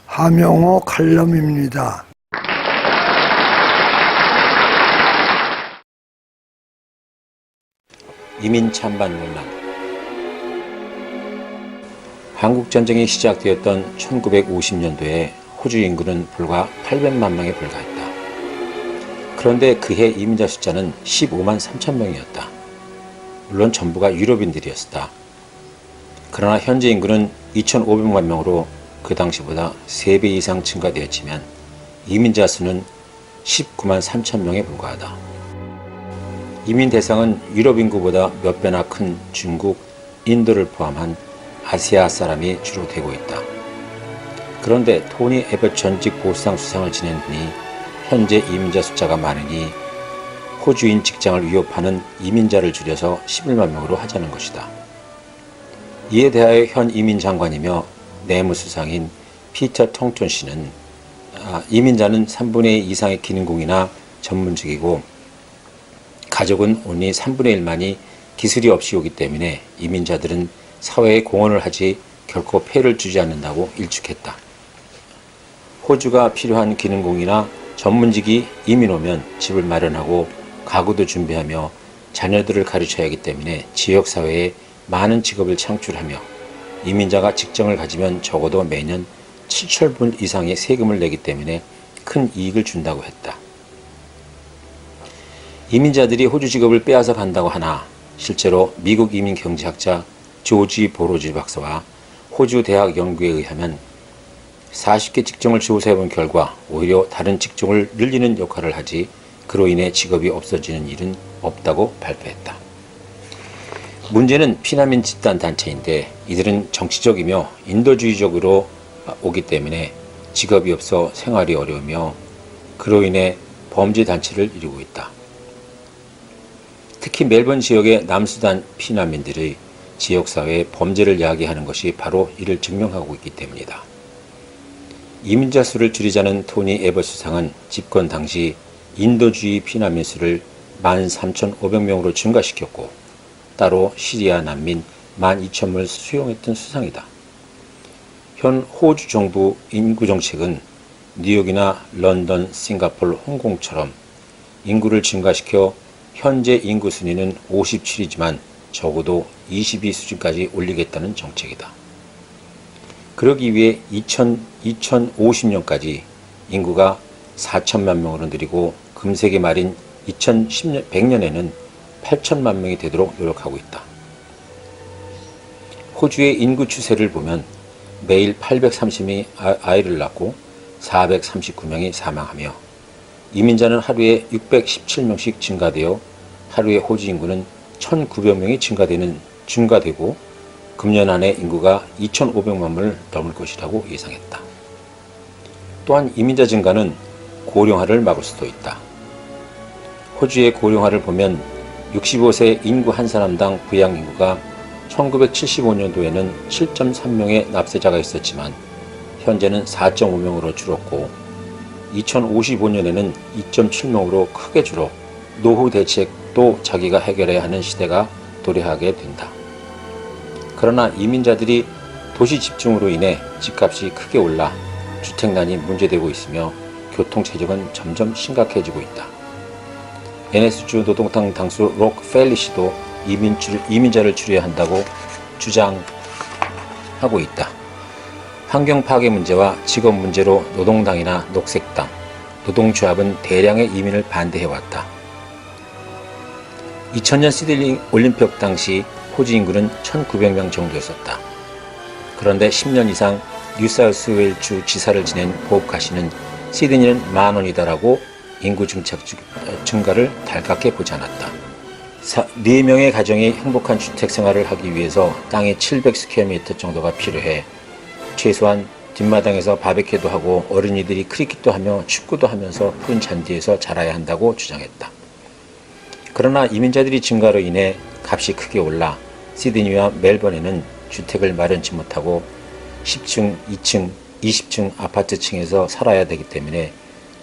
하명호 칼럼입니다. 이민 찬반 논란. 한국전쟁이 시작되었던 1950년도에 호주 인구는 불과 800만 명에 불과했다. 그런데 그해 이민자 숫자는 15만 3천 명이었다. 물론 전부가 유럽인들이었다. 그러나 현재 인구는 2,500만 명으로 그 당시보다 3배 이상 증가되었지만 이민자 수는 19만 3천 명에 불과하다. 이민 대상은 유럽 인구보다 몇 배나 큰 중국, 인도를 포함한 아시아 사람이 주로 되고 있다. 그런데 토니 에벗 전직 보수당 수상을 지낸 분이 현재 이민자 숫자가 많으니 호주인 직장을 위협하는 이민자를 줄여서 11만 명으로 하자는 것이다. 이에 대하여 현 이민 장관이며 내무수상인 피터 텅톤 씨는 이민자는 3분의 2 이상의 기능공이나 전문직이고 가족은 only 3분의 1만이 기술이 없이 오기 때문에 이민자들은 사회에 공헌을 하지 결코 폐를 주지 않는다고 일축했다. 호주가 필요한 기능공이나 전문직이 이민 오면 집을 마련하고 가구도 준비하며 자녀들을 가르쳐야 하기 때문에 지역사회에 많은 직업을 창출하며 이민자가 직장을 가지면 적어도 매년 7천불 이상의 세금을 내기 때문에 큰 이익을 준다고 했다. 이민자들이 호주 직업을 빼앗아 간다고 하나 실제로 미국 이민 경제학자 조지 보로지 박사와 호주 대학 연구에 의하면 40개 직종을 조사해본 결과 오히려 다른 직종을 늘리는 역할을 하지 그로 인해 직업이 없어지는 일은 없다고 발표했다. 문제는 피난민 집단 단체인데 이들은 정치적이며 인도주의적으로 오기 때문에 직업이 없어 생활이 어려우며 그로 인해 범죄 단체를 이루고 있다. 특히 멜번 지역의 남수단 피난민들의 지역사회에 범죄를 야기하는 것이 바로 이를 증명하고 있기 때문이다. 이민자 수를 줄이자는 토니 에벗 수상은 집권 당시 인도주의 피난민 수를 13,500명으로 증가시켰고 따로 시리아 난민 12,000명을 수용했던 수상이다. 현 호주 정부 인구정책은 뉴욕이나 런던, 싱가포르, 홍콩처럼 인구를 증가시켜 현재 인구 순위는 57이지만 적어도 22 수준까지 올리겠다는 정책이다. 그러기 위해 2050년까지 인구가 4천만 명으로 늘리고 금세기 말인 2100년에는 8천만 명이 되도록 노력하고 있다. 호주의 인구 추세를 보면 매일 830명이 아이를 낳고 439명이 사망하며 이민자는 하루에 617명씩 증가되어 하루에 호주 인구는 1900명이 증가되고 금년 안에 인구가 2500만을 넘을 것이라고 예상했다. 또한 이민자 증가는 고령화를 막을 수도 있다. 호주의 고령화를 보면 65세 인구 한 사람당 부양 인구가 1975년도에는 7.3명의 납세자가 있었지만 현재는 4.5명으로 줄었고 2055년에는 2.7명으로 크게 줄어 노후 대책도 자기가 해결해야 하는 시대가 도래하게 된다. 그러나 이민자들이 도시 집중으로 인해 집값이 크게 올라 주택난이 문제되고 있으며 교통체증은 점점 심각해지고 있다. NS주 노동당 당수 록 펠리 씨도 이민자를 줄여야 한다고 주장하고 있다. 환경 파괴 문제와 직업 문제로 노동당이나 녹색당, 노동조합은 대량의 이민을 반대해왔다. 2000년 시드니 올림픽 당시 호주 인구는 1900명 정도였었다. 그런데 10년 이상 뉴사우스웨일주 지사를 지낸 법 카시는 시드니는 10,000원이다라고 인구 증가를 달갑게 보지 않았다. 4명의 가정이 행복한 주택 생활을 하기 위해서 땅이 700스퀘어미터 정도가 필요해 최소한 뒷마당에서 바베큐도 하고 어린이들이 크리켓도 하며 축구도 하면서 푸른 잔디에서 자라야 한다고 주장했다. 그러나 이민자들이 증가로 인해 값이 크게 올라 시드니와 멜번에는 주택을 마련치 못하고 10층, 2층, 20층 아파트층에서 살아야 되기 때문에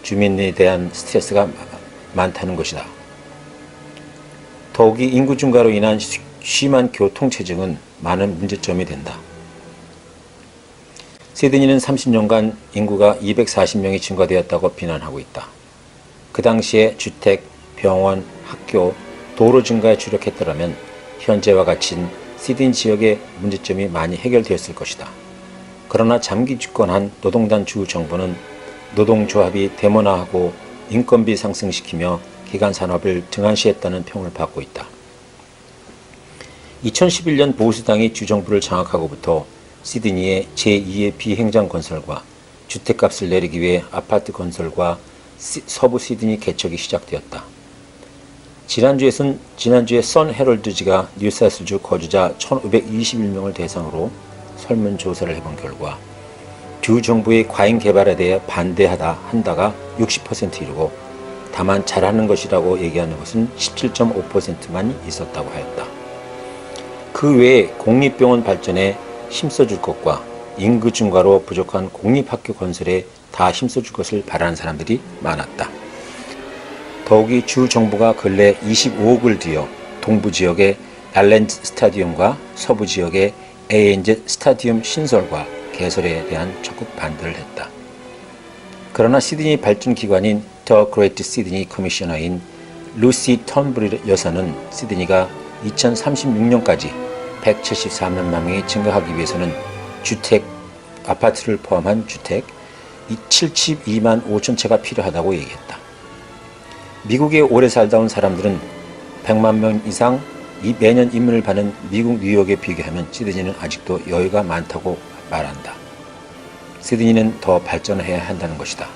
주민에 대한 스트레스가 많다는 것이다. 더욱이 인구 증가로 인한 심한 교통체증은 많은 문제점이 된다. 시드니는 30년간 인구가 240명이 증가되었다고 비난하고 있다. 그 당시에 주택, 병원, 학교, 도로 증가에 주력했더라면 현재와 같이 시드니 지역의 문제점이 많이 해결되었을 것이다. 그러나 장기 집권한 노동당 주 정부는 노동조합이 데모화하고 인건비 상승시키며 기간 산업을 등한시했다는 평을 받고 있다. 2011년 보수당이 주정부를 장악하고부터 시드니의 제2의 비행장 건설과 주택값을 내리기 위해 아파트 건설과 서부 시드니 개척이 시작되었다. 지난주에 선 헤럴드지가 뉴사슬주 거주자 1521명을 대상으로 설문조사를 해본 결과 주 정부의 과잉 개발에 대해 반대하다 한다가 60% 이르고 다만 잘하는 것이라고 얘기하는 것은 17.5%만 있었다고 하였다. 그 외에 공립병원 발전에 힘써줄 것과 인구 증가로 부족한 공립학교 건설에 다 힘써줄 것을 바라는 사람들이 많았다. 더욱이 주 정부가 근래 25억을 들여 동부 지역의 알렌즈 스타디움과 서부 지역의 ANZ 스타디움 신설과 개설에 대한 적극 반대를 했다. 그러나 시드니 발전기관인 더 그레이트 시드니 커미셔너인 루시 턴브리 여사는 시드니가 2036년까지 174만 명이 증가하기 위해서는 주택, 아파트를 포함한 주택 72만 5천 채가 필요하다고 얘기했다. 미국에 오래 살다 온 사람들은 100만 명 이상 매년 인문을 받는 미국 뉴욕에 비교하면 시드니는 아직도 여유가 많다고 말한다. 시드니는 더 발전해야 한다는 것이다.